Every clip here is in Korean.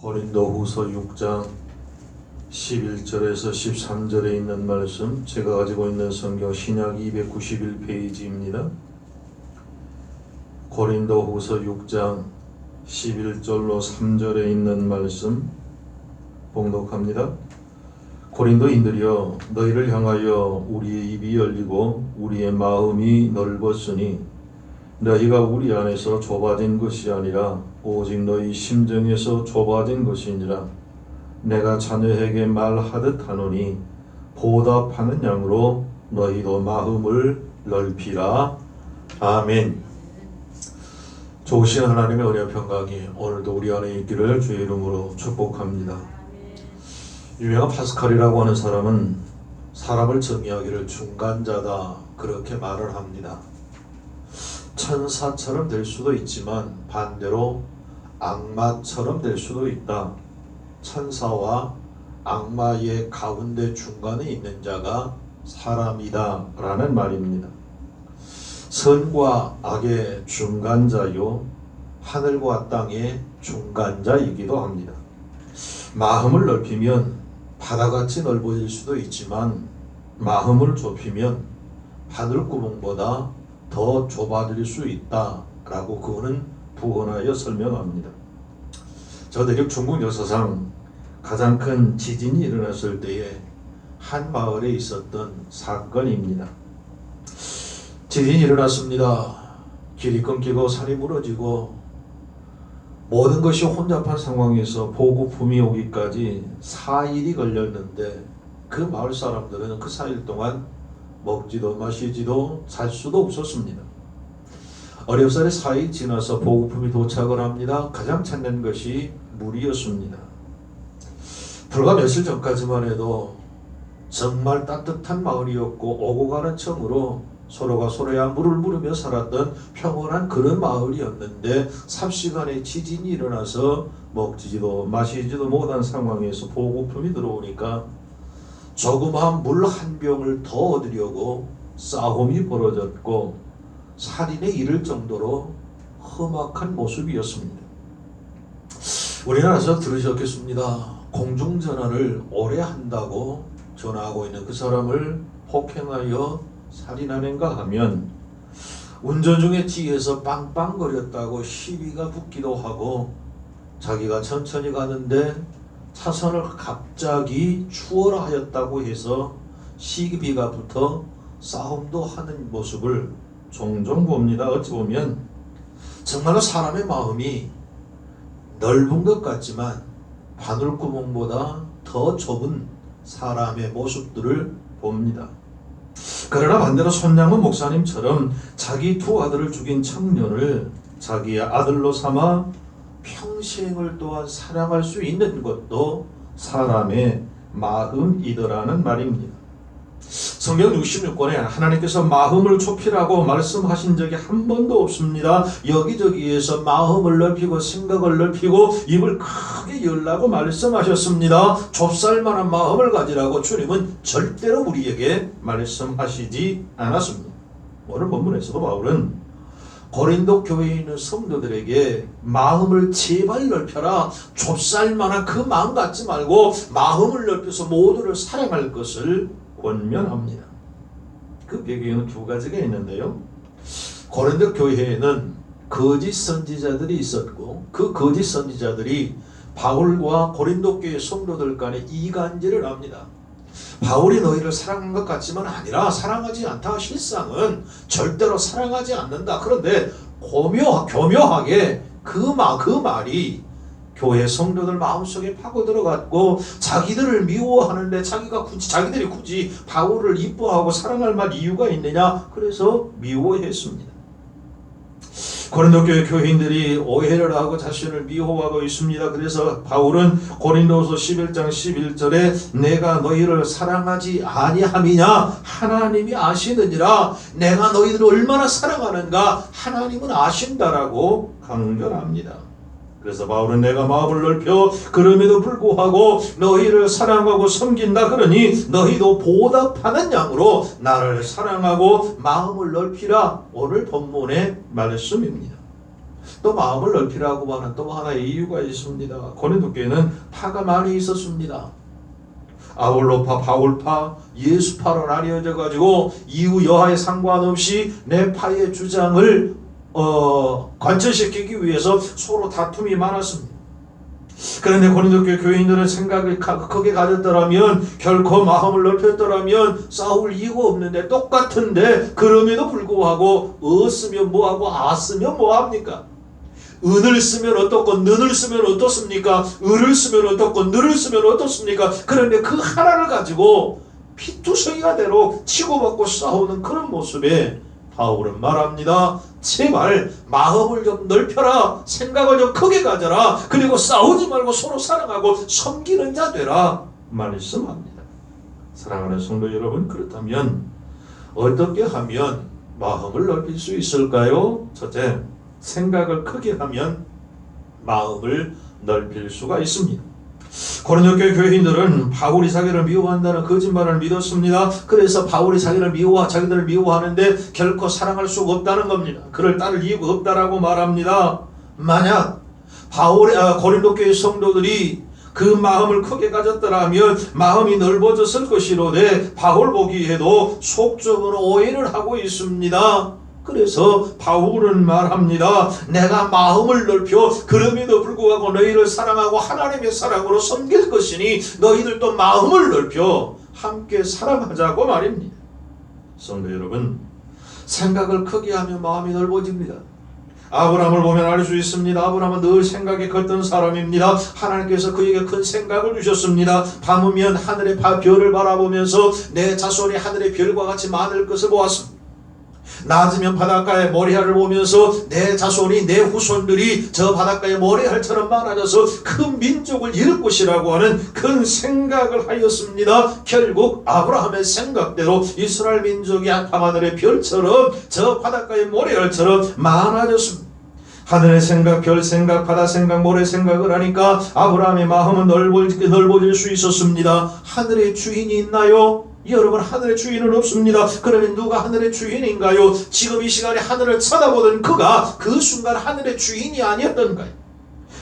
고린도후서 6장 11절에서 13절에 있는 말씀, 제가 가지고 있는 성경 신약 291페이지입니다. 고린도후서 6장 11절로 3절에 있는 말씀 봉독합니다. 고린도인들이여, 너희를 향하여 우리의 입이 열리고 우리의 마음이 넓었으니 너희가 우리 안에서 좁아진 것이 아니라 오직 너희 심정에서 좁아진 것이니라. 내가 자녀에게 말하듯 하노니 보답하는 양으로 너희도 마음을 넓히라. 아멘. 좋으신 하나님의 은혜와 평강이 오늘도 우리 안에 있기를 주의 이름으로 축복합니다. 유명한 파스칼이라고 하는 사람은 사람을 정의하기를 중간자다, 그렇게 말을 합니다. 천사처럼 될 수도 있지만 반대로 악마처럼 될 수도 있다. 천사와 악마의 가운데 중간에 있는 자가 사람이다 라는 말입니다. 선과 악의 중간자요, 하늘과 땅의 중간자이기도 합니다. 마음을 넓히면 바다같이 넓어질 수도 있지만 마음을 좁히면 바늘구멍보다 더 좁아질 수 있다라고 그는 부언하여 설명합니다. 저대륙 중국 역사상 가장 큰 지진이 일어났을 때에 한 마을에 있었던 사건입니다. 지진이 일어났습니다. 길이 끊기고 산이 무너지고 모든 것이 혼잡한 상황에서 보급품이 오기까지 4일이 걸렸는데 그 마을 사람들은 그 4일 동안 먹지도 마시지도 살 수도 없었습니다. 어렵사리 4일 지나서 보급품이 도착을 합니다. 가장 찾는 것이 물이었습니다. 불과 며칠 전까지만 해도 정말 따뜻한 마을이었고 오고 가는 층으로 서로가 서로야 물을 물으며 살았던 평온한 그런 마을이었는데 삽시간에 지진이 일어나서 먹지도 마시지도 못한 상황에서 보급품이 들어오니까 조그마한 물 한 병을 더 얻으려고 싸움이 벌어졌고 살인에 이를 정도로 험악한 모습이었습니다. 우리나라에서 들으셨겠습니다. 공중전화를 오래 한다고 전화하고 있는 그 사람을 폭행하여 살인하는가 하면 운전 중에 뒤에서 빵빵거렸다고 시비가 붙기도 하고 자기가 천천히 가는데 차선을 갑자기 추월하였다고 해서 시비가 붙어 싸움도 하는 모습을 종종 봅니다. 어찌 보면 정말로 사람의 마음이 넓은 것 같지만 바늘구멍보다 더 좁은 사람의 모습들을 봅니다. 그러나 반대로 손양문 목사님처럼 자기 두 아들을 죽인 청년을 자기의 아들로 삼아 평생을 또한 사랑할 수 있는 것도 사람의 마음이더라는 말입니다. 성경 66권에 하나님께서 마음을 좁히라고 말씀하신 적이 한 번도 없습니다. 여기저기에서 마음을 넓히고 생각을 넓히고 입을 크게 열라고 말씀하셨습니다. 좁쌀만한 마음을 가지라고 주님은 절대로 우리에게 말씀하시지 않았습니다. 오늘 본문에서도 바울은 고린도 교회에 있는 성도들에게 마음을 제발 넓혀라, 좁쌀만한 그 마음 갖지 말고 마음을 넓혀서 모두를 사랑할 것을 권면합니다. 그 배경에는 두 가지가 있는데요. 고린도 교회에는 거짓 선지자들이 있었고 그 거짓 선지자들이 바울과 고린도 교회 성도들 간에 이간질을 합니다. 바울이 너희를 사랑한 것 같지만 아니라 사랑하지 않다. 실상은 절대로 사랑하지 않는다. 그런데 교묘하게 그 말이 교회 성도들 마음속에 파고 들어갔고 자기들을 미워하는데 자기들이 굳이 바울을 이뻐하고 사랑할 만 이유가 있느냐? 그래서 미워했습니다. 고린도 교회 교인들이 오해를 하고 자신을 미워하고 있습니다. 그래서 바울은 고린도서 11장 11절에 내가 너희를 사랑하지 아니함이냐? 하나님이 아시느니라. 내가 너희들을 얼마나 사랑하는가 하나님은 아신다라고 강변합니다. 그래서 바울은 내가 마음을 넓혀 그럼에도 불구하고 너희를 사랑하고 섬긴다 그러니 너희도 보답하는 양으로 나를 사랑하고 마음을 넓히라. 오늘 본문의 말씀입니다. 또 마음을 넓히라고 하는 또 하나의 이유가 있습니다. 고린도 교회는 파가 많이 있었습니다. 아볼로파, 바울파, 예수파로 나뉘어져 가지고 이후 여하에 상관없이 내 파의 주장을 관철시키기 위해서 서로 다툼이 많았습니다. 그런데 고린도 교인들은 생각을 크게 가졌더라면, 결코 마음을 넓혔더라면 싸울 이유가 없는데, 똑같은데 그럼에도 불구하고 쓰면 뭐하고 쓰면 뭐합니까? 은을 쓰면 어떻고 는을 쓰면 어떻습니까? 을을 쓰면 어떻고 느를 쓰면 어떻습니까? 그런데 그 하나를 가지고 피투성이가대로 치고받고 싸우는 그런 모습에 바울은 말합니다. 제발 마음을 좀 넓혀라. 생각을 좀 크게 가져라. 그리고 싸우지 말고 서로 사랑하고 섬기는 자 되라 말씀합니다. 사랑하는 성도 여러분, 그렇다면 어떻게 하면 마음을 넓힐 수 있을까요? 첫째, 생각을 크게 하면 마음을 넓힐 수가 있습니다. 고린도 교회 교인들은 바울이 자기를 미워한다는 거짓말을 믿었습니다. 그래서 바울이 자기들을 미워하는데 결코 사랑할 수가 없다는 겁니다. 그를 따를 이유가 없다라고 말합니다. 만약 고린도 교회 성도들이 그 마음을 크게 가졌더라면 마음이 넓어졌을 것이로되 바울 보기에도 속적으로 오해를 하고 있습니다. 그래서 바울은 말합니다. 내가 마음을 넓혀 그럼에도 불구하고 너희를 사랑하고 하나님의 사랑으로 섬길 것이니 너희들도 마음을 넓혀 함께 사랑하자고 말입니다. 성도 여러분, 생각을 크게 하면 마음이 넓어집니다. 아브라함을 보면 알 수 있습니다. 아브라함은 늘 생각이 컸던 사람입니다. 하나님께서 그에게 큰 생각을 주셨습니다. 밤이면 하늘의 별을 바라보면서 내 자손이 하늘의 별과 같이 많을 것을 보았습니다. 낮으면 바닷가의 모래알을 보면서 내 자손이, 내 후손들이 저 바닷가의 모래알처럼 많아져서 큰 민족을 이룰 것이라고 하는 큰 생각을 하였습니다. 결국 아브라함의 생각대로 이스라엘 민족이 밤하늘의 별처럼 저 바닷가의 모래알처럼 많아졌습니다. 하늘의 생각, 별 생각, 바다 생각, 모래 생각을 하니까 아브라함의 마음은 넓어질 수 있었습니다. 하늘의 주인이 있나요? 여러분, 하늘의 주인은 없습니다. 그러면 누가 하늘의 주인인가요? 지금 이 시간에 하늘을 쳐다보던 그가 그 순간 하늘의 주인이 아니었던가요?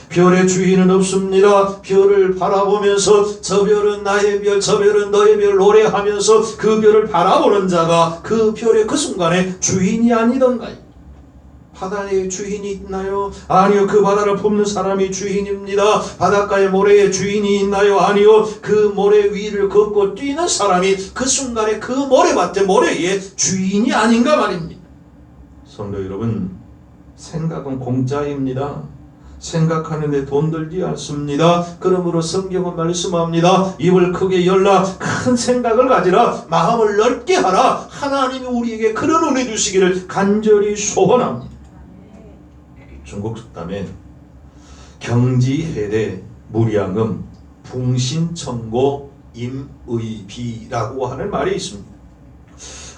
별의 주인은 없습니다. 별을 바라보면서 저 별은 나의 별, 저 별은 너의 별 노래하면서 그 별을 바라보는 자가 그 별의 그 순간에 주인이 아니던가요? 바다의 주인이 있나요? 아니요. 그 바다를 품는 사람이 주인입니다. 바닷가의 모래의 주인이 있나요? 아니요. 그 모래 위를 걷고 뛰는 사람이 그 순간에 그 모래밭의 모래의 주인이 아닌가 말입니다. 성도 여러분, 생각은 공짜입니다. 생각하는데 돈 들지 않습니다. 그러므로 성경은 말씀합니다. 입을 크게 열라, 큰 생각을 가지라, 마음을 넓게 하라. 하나님이 우리에게 그런 은혜 주시기를 간절히 소원합니다. 중국 속담에 경지해대 무량음 풍신청고 임의비라고 하는 말이 있습니다.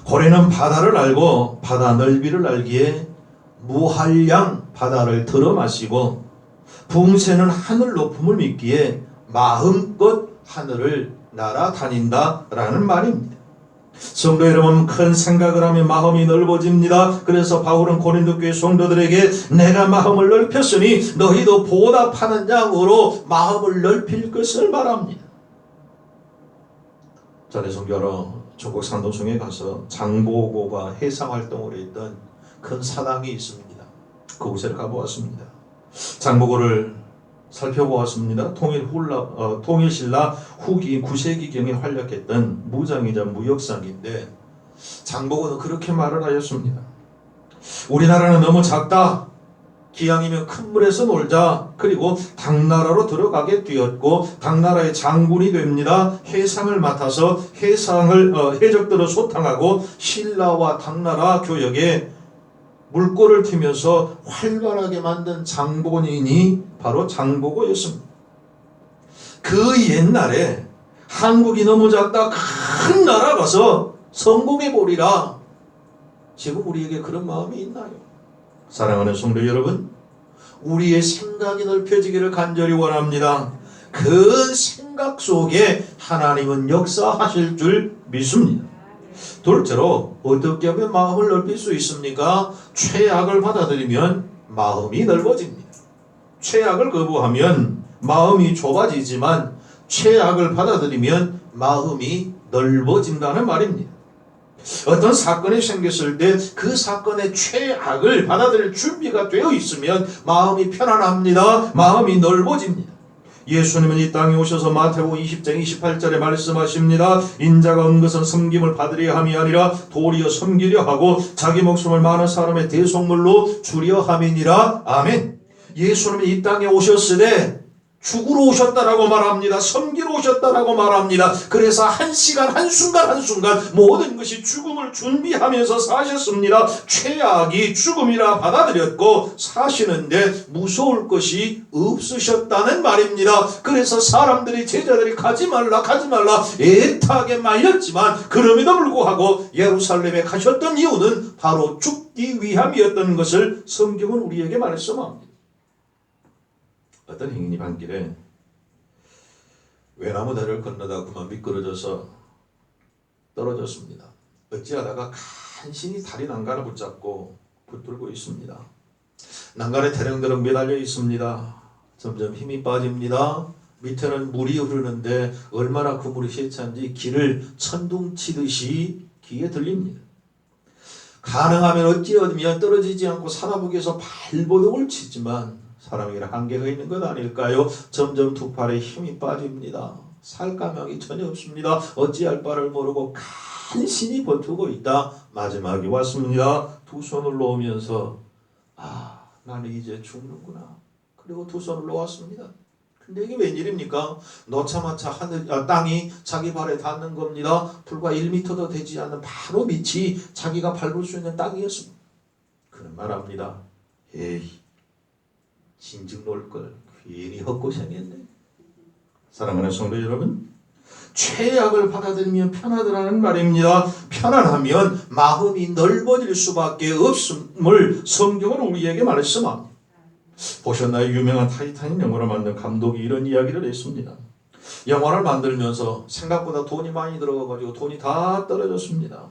고래는 바다를 알고 바다 넓이를 알기에 무한량 바다를 들어 마시고, 붕새는 하늘 높음을 믿기에 마음껏 하늘을 날아다닌다라는 말입니다. 성도 여러분, 큰 생각을 하면 마음이 넓어집니다. 그래서 바울은 고린도 교회 성도들에게 내가 마음을 넓혔으니 너희도 보답하는 양으로 마음을 넓힐 것을 말합니다. 전에 선교하러 중국 산도성에 가서 장보고가 해상활동을 했던 큰 사당이 있습니다. 그곳에 가보았습니다. 장보고를 살펴보았습니다. 통일신라 후기 9세기경에 활약했던 무장이자 무역상인데, 장보고는 그렇게 말을 하였습니다. 우리나라는 너무 작다. 기왕이면 큰 물에서 놀자. 그리고 당나라로 들어가게 되었고 당나라의 장군이 됩니다. 해상을 맡아서 해적들을 소탕하고 신라와 당나라 교역에 물꼬를 트면서 활발하게 만든 장본인이 바로 장보고였습니다. 그 옛날에 한국이 너무 작다, 큰 나라 가서 성공해보리라. 지금 우리에게 그런 마음이 있나요? 사랑하는 성도 여러분, 우리의 생각이 넓혀지기를 간절히 원합니다. 그 생각 속에 하나님은 역사하실 줄 믿습니다. 둘째로, 어떻게 하면 마음을 넓힐 수 있습니까? 최악을 받아들이면 마음이 넓어집니다. 죄악을 거부하면 마음이 좁아지지만 죄악을 받아들이면 마음이 넓어진다는 말입니다. 어떤 사건이 생겼을 때 그 사건의 죄악을 받아들일 준비가 되어 있으면 마음이 편안합니다. 마음이 넓어집니다. 예수님은 이 땅에 오셔서 마태복음 20장 28절에 말씀하십니다. 인자가 온 것은 섬김을 받으려 함이 아니라 도리어 섬기려 하고 자기 목숨을 많은 사람의 대속물로 주려 함이니라. 아멘. 예수님은 이 땅에 오셨으되 죽으러 오셨다라고 말합니다. 섬기러 오셨다라고 말합니다. 그래서 한 시간 한순간 모든 것이 죽음을 준비하면서 사셨습니다. 죄악이 죽음이라 받아들였고 사시는데 무서울 것이 없으셨다는 말입니다. 그래서 사람들이 제자들이 가지 말라 애타게 말렸지만 그럼에도 불구하고 예루살렘에 가셨던 이유는 바로 죽기 위함이었던 것을 성경은 우리에게 말씀합니다. 어떤 행인이 반길에 외나무 다리를 건너다 그만 미끄러져서 떨어졌습니다. 어찌하다가 간신히 다리 난간을 붙잡고 붙들고 있습니다. 난간에 대령대령 매달려 있습니다. 점점 힘이 빠집니다. 밑에는 물이 흐르는데 얼마나 그 물이 세찬지 귀를 천둥 치듯이 귀에 들립니다. 가능하면 어찌하면 떨어지지 않고 살아보기 위해서 발버둥을 치지만 사람에게는 한계가 있는 것 아닐까요? 점점 두 팔에 힘이 빠집니다. 살감하기 전혀 없습니다. 어찌할 바를 모르고 간신히 버티고 있다. 마지막이 왔습니다. 두 손을 놓으면서 나는 이제 죽는구나. 그리고 두 손을 놓았습니다. 근데 이게 웬일입니까? 놓자마자 땅이 자기 발에 닿는 겁니다. 불과 1m도 되지 않는 바로 밑이 자기가 밟을 수 있는 땅이었습니다. 그는 말합니다. 에이, 진즉 놀걸 괜히 헛고생했네. 사랑하는 성도 여러분, 죄악을 받아들이면 편하더라는 말입니다. 편안하면 마음이 넓어질 수밖에 없음을 성경은 우리에게 말씀합니다. 보셨나요? 유명한 타이타닉 영화를 만든 감독이 이런 이야기를 했습니다. 영화를 만들면서 생각보다 돈이 많이 들어가가지고 돈이 다 떨어졌습니다.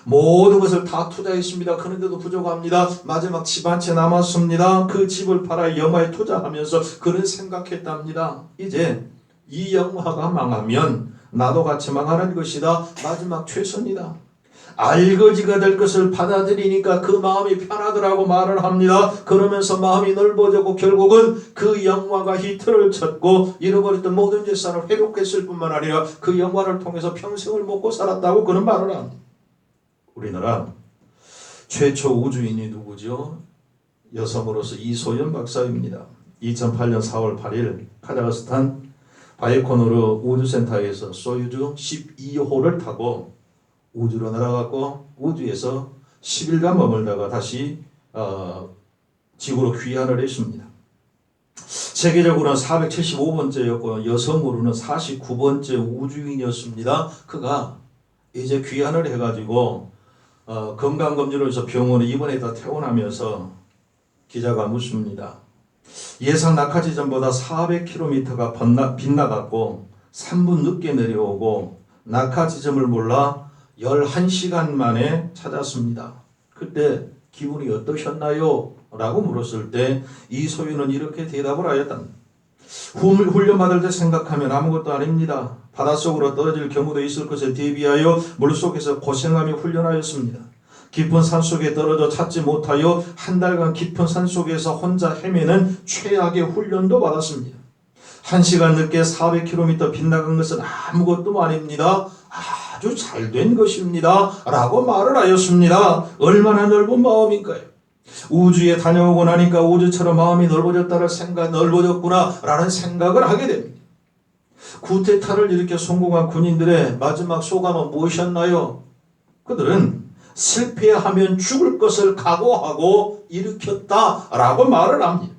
모든 것을 다 투자했습니다. 그런데도 부족합니다. 마지막 집 한 채 남았습니다. 그 집을 팔아 영화에 투자하면서 그는 생각했답니다. 이제 이 영화가 망하면 나도 같이 망하는 것이다. 마지막 최선이다. 알거지가 될 것을 받아들이니까 그 마음이 편하더라고 말을 합니다. 그러면서 마음이 넓어졌고 결국은 그 영화가 히트를 쳤고 잃어버렸던 모든 재산을 회복했을 뿐만 아니라 그 영화를 통해서 평생을 먹고 살았다고 그는 말을 합니다. 우리나라 최초 우주인이 누구죠? 여성으로서 이소연 박사입니다. 2008년 4월 8일 카자흐스탄 바이코누르 우주센터에서 소유주 12호를 타고 우주로 날아갔고 우주에서 10일간 머물다가 다시 지구로 귀환을 했습니다. 세계적으로는 475번째였고 여성으로는 49번째 우주인이었습니다. 그가 이제 귀환을 해가지고 건강검진을 해서 병원에 입원해다 퇴원하면서 기자가 묻습니다. 예상 낙하 지점보다 400km가 빗나갔고 3분 늦게 내려오고 낙하 지점을 몰라 11시간 만에 찾았습니다. 그때 기분이 어떠셨나요? 라고 물었을 때 이소윤은 이렇게 대답을 하였답니다. 훈련 받을 때 생각하면 아무것도 아닙니다. 바닷속으로 떨어질 경우도 있을 것에 대비하여 물속에서 고생하며 훈련하였습니다. 깊은 산속에 떨어져 찾지 못하여 한 달간 깊은 산속에서 혼자 헤매는 최악의 훈련도 받았습니다. 1시간 늦게 400km 빗나간 것은 아무것도 아닙니다. 아주 잘된 것입니다. 라고 말을 하였습니다. 얼마나 넓은 마음인가요? 우주에 다녀오고 나니까 우주처럼 마음이 넓어졌구나 라는 생각을 하게 됩니다. 쿠데타를 일으켜 성공한 군인들의 마지막 소감은 무엇이었나요? 그들은 실패하면 죽을 것을 각오하고 일으켰다라고 말을 합니다.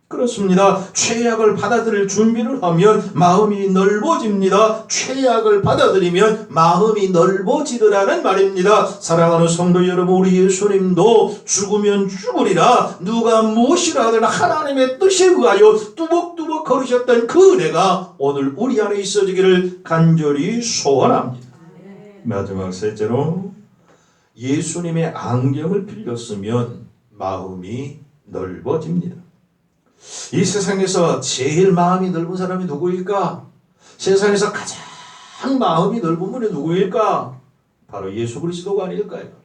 그렇습니다. 죄악을 받아들일 준비를 하면 마음이 넓어집니다. 죄악을 받아들이면 마음이 넓어지더라는 말입니다. 사랑하는 성도 여러분, 우리 예수님도 죽으면 죽으리라 누가 무엇이라 하든 하나님의 뜻에 의하여 뚜벅뚜벅 걸으셨던 그 은혜가 오늘 우리 안에 있어지기를 간절히 소원합니다. 마지막 셋째로 예수님의 안경을 빌렸으면 마음이 넓어집니다. 이 세상에서 제일 마음이 넓은 사람이 누구일까? 세상에서 가장 마음이 넓은 분이 누구일까? 바로 예수 그리스도가 아닐까요?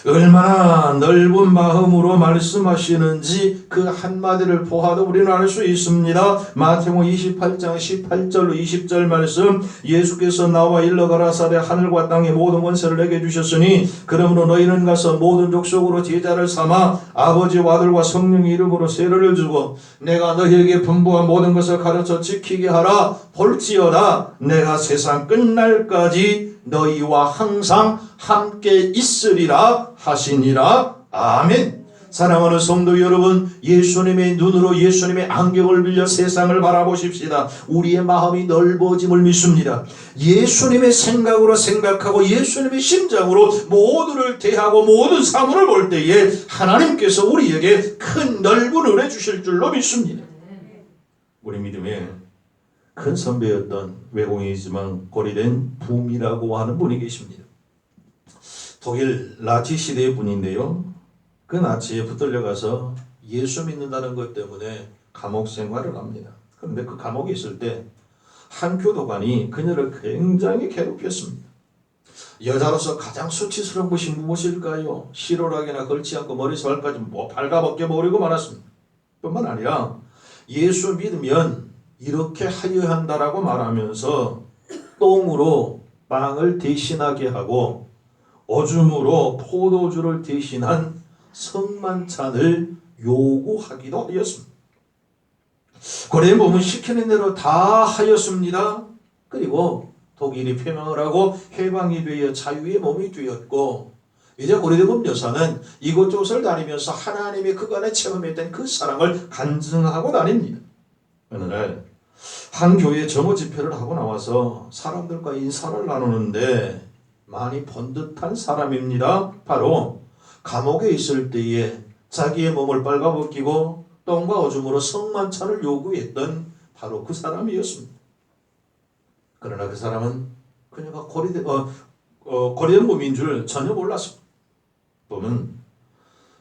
얼마나 넓은 마음으로 말씀하시는지 그 한마디를 보아도 우리는 알 수 있습니다. 마태복음 28장 18절로 20절 말씀, 예수께서 나와 일러 가라사대 하늘과 땅의 모든 권세를 내게 주셨으니 그러므로 너희는 가서 모든 족속으로 제자를 삼아 아버지와 아들과 성령의 이름으로 세례를 주고 내가 너희에게 분부한 모든 것을 가르쳐 지키게 하라. 볼지어다 내가 세상 끝날까지 너희와 항상 함께 있으리라 하시니라. 아멘. 사랑하는 성도 여러분, 예수님의 눈으로 예수님의 안경을 빌려 세상을 바라보십시다. 우리의 마음이 넓어짐을 믿습니다. 예수님의 생각으로 생각하고 예수님의 심장으로 모두를 대하고 모든 사물을 볼 때에 하나님께서 우리에게 큰 넓은 은혜 주실 줄로 믿습니다. 우리 믿음에 큰 선배였던 외국인이지만 고리된 붐이라고 하는 분이 계십니다. 독일 나치 시대의 분인데요. 그 나치에 붙들려가서 예수 믿는다는 것 때문에 감옥 생활을 합니다. 그런데 그 감옥에 있을 때 한 교도관이 그녀를 굉장히 괴롭혔습니다. 여자로서 가장 수치스러운 것이 무엇일까요? 실오락이나 걸치 않고 머리에서 발까지 발가벗겨 버리고 말았습니다. 뿐만 아니라 예수 믿으면 이렇게 하여야 한다라고 말하면서 똥으로 빵을 대신하게 하고 오줌으로 포도주를 대신한 성만찬을 요구하기도 하였습니다. 고려의 몸은 시키는 대로 다 하였습니다. 그리고 독일이 패망을 하고 해방이 되어 자유의 몸이 되었고 이제 고려대금 여사는 이곳저곳을 다니면서 하나님의 그간에 체험했던 그 사랑을 간증하고 다닙니다. 어느 날 한 교회 정오 집회를 하고 나와서 사람들과 인사를 나누는데 많이 번듯한 사람입니다. 바로 감옥에 있을 때에 자기의 몸을 빨가벗기고 똥과 오줌으로 성만찬을 요구했던 바로 그 사람이었습니다. 그러나 그 사람은 그녀가 고리된 몸인 줄 전혀 몰랐습니다. 또는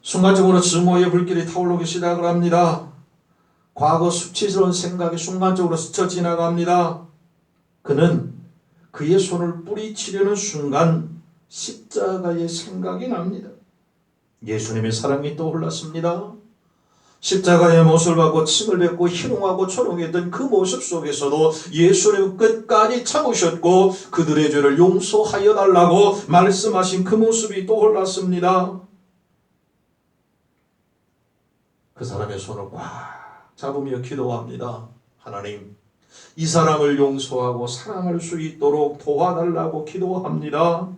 순간적으로 증오의 불길이 타오르기 시작을 합니다. 과거 수치스러운 생각이 순간적으로 스쳐 지나갑니다. 그는 그의 손을 뿌리치려는 순간 십자가의 생각이 납니다. 예수님의 사랑이 떠올랐습니다. 십자가의 못을 받고 침을 뱉고 희롱하고 조롱했던 그 모습 속에서도 예수님은 끝까지 참으셨고 그들의 죄를 용서하여 달라고 말씀하신 그 모습이 떠올랐습니다. 그 사람의 손을 꽉 잡으며 기도합니다. 하나님, 이 사람을 용서하고 사랑할 수 있도록 도와달라고 기도합니다.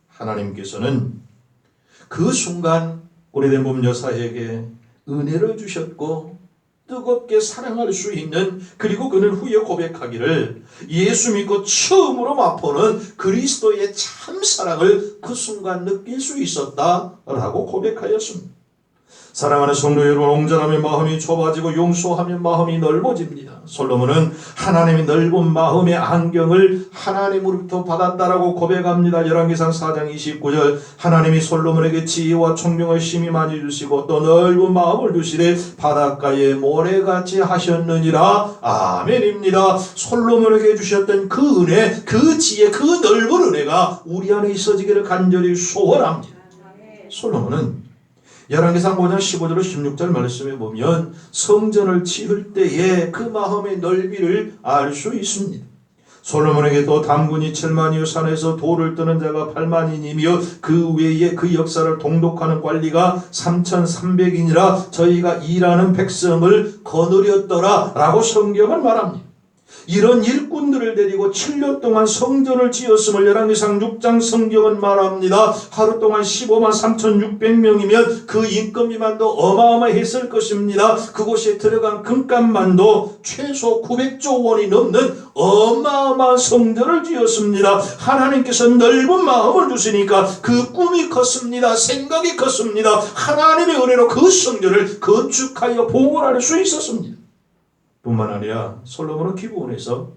하나님께서는 그 순간 오래된 몸 여사에게 은혜를 주셨고 뜨겁게 사랑할 수 있는, 그리고 그는 후에 고백하기를 예수 믿고 처음으로 맛보는 그리스도의 참 사랑을 그 순간 느낄 수 있었다라고 고백하였습니다. 사랑하는 성도 여러분, 온전하면 마음이 좁아지고 용서하면 마음이 넓어집니다. 솔로몬은 하나님의 넓은 마음의 안경을 하나님으로부터 받았다라고 고백합니다. 열왕기상 4장 29절 하나님이 솔로몬에게 지혜와 총명을 심히 많이 주시고 또 넓은 마음을 주시되 바닷가에 모래같이 하셨느니라. 아멘입니다. 솔로몬에게 주셨던 그 은혜, 그 지혜, 그 넓은 은혜가 우리 안에 있어지기를 간절히 소원합니다. 솔로몬은 열왕기상 5장 15절로 16절 말씀에 보면 성전을 지을 때에 그 마음의 넓이를 알 수 있습니다. 솔로몬에게 또 단군이 7만이요 산에서 돌을 뜨는 자가 8만인이며 그 외에 그 역사를 동독하는 관리가 3,300인이라 저희가 일하는 백성을 거느렸더라 라고 성경은 말합니다. 이런 일꾼들을 데리고 7년 동안 성전을 지었음을 열왕기상 6장 성경은 말합니다. 하루 동안 15만 3,600명이면 그 인건비만도 어마어마했을 것입니다. 그곳에 들어간 금값만도 최소 900조 원이 넘는 어마어마한 성전을 지었습니다. 하나님께서 넓은 마음을 주시니까 그 꿈이 컸습니다. 생각이 컸습니다. 하나님의 은혜로 그 성전을 건축하여 봉헌할 수 있었습니다. 뿐만 아니라 솔로몬은 기브온에서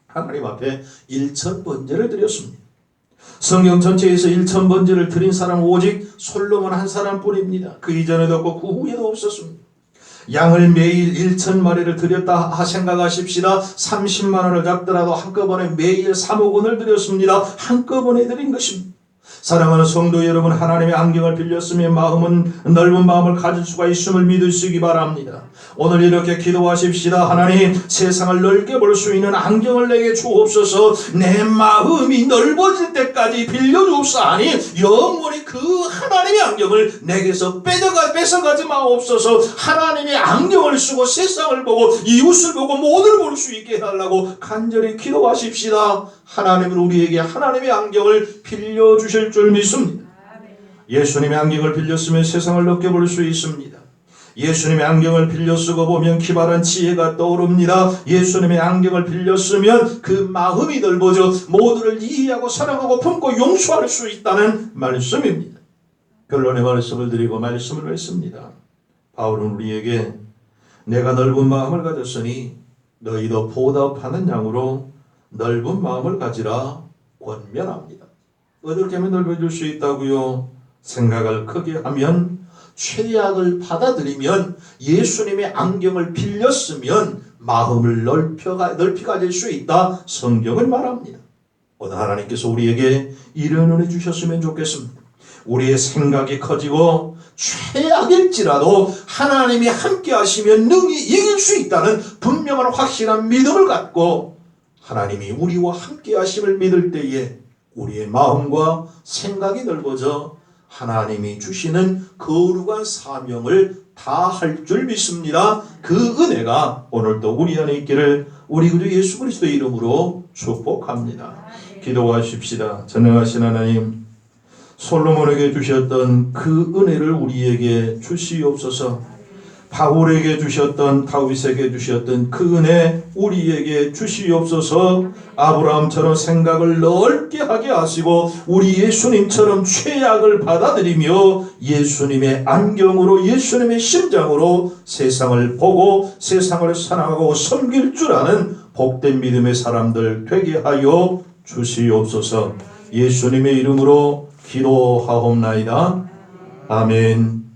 하나님 앞에 일천 번제를 드렸습니다. 성경 전체에서 1000번제를 드린 사람은 오직 솔로몬 한 사람뿐입니다. 그 이전에도 없고 그 후에도 없었습니다. 양을 매일 1000마리를 드렸다 생각하십시다. 30만 원을 잡더라도 한꺼번에 매일 3억 원을 드렸습니다. 한꺼번에 드린 것입니다. 사랑하는 성도 여러분, 하나님의 안경을 빌렸으면 넓은 마음을 가질 수가 있음을 믿으시기 바랍니다. 오늘 이렇게 기도하십시다. 하나님, 세상을 넓게 볼 수 있는 안경을 내게 주옵소서. 내 마음이 넓어질 때까지 빌려주옵사니 영원히 그 하나님의 안경을 내게서 뺏어가지 마옵소서. 하나님의 안경을 쓰고 세상을 보고 이웃을 보고 모두를 볼 수 있게 해달라고 간절히 기도하십시다. 하나님은 우리에게 하나님의 안경을 빌려주실 줄 믿습니다. 예수님의 안경을 빌렸으면 세상을 넓게 볼 수 있습니다. 예수님의 안경을 빌려 쓰고 보면 기발한 지혜가 떠오릅니다. 예수님의 안경을 빌려 쓰면 그 마음이 넓어져 모두를 이해하고 사랑하고 품고 용서할 수 있다는 말씀입니다. 결론의 말씀을 드리고 말씀을 했습니다. 바울은 우리에게 내가 넓은 마음을 가졌으니 너희도 보답하는 양으로 넓은 마음을 가지라 권면합니다. 어떻게 하면 넓어질 수 있다고요? 생각을 크게 하면, 최악을 받아들이면, 예수님의 안경을 빌렸으면 마음을 넓히 가질 수 있다. 성경을 말합니다. 오늘 하나님께서 우리에게 이런 은혜 주셨으면 좋겠습니다. 우리의 생각이 커지고 최악일지라도 하나님이 함께 하시면 능히 이길 수 있다는 분명한 확실한 믿음을 갖고 하나님이 우리와 함께 하심을 믿을 때에 우리의 마음과 생각이 넓어져 하나님이 주시는 거룩한 사명을 다 할 줄 믿습니다. 그 은혜가 오늘도 우리 안에 있기를 우리 구주 예수 그리스도의 이름으로 축복합니다. 기도하십시다. 전능하신 하나님, 솔로몬에게 주셨던 그 은혜를 우리에게 주시옵소서. 바울에게 주셨던, 다윗에게 주셨던 그 은혜 우리에게 주시옵소서. 아브라함처럼 생각을 넓게 하게 하시고 우리 예수님처럼 죄악을 받아들이며 예수님의 안경으로, 예수님의 심장으로 세상을 보고 세상을 사랑하고 섬길 줄 아는 복된 믿음의 사람들 되게 하여 주시옵소서. 예수님의 이름으로 기도하옵나이다. 아멘.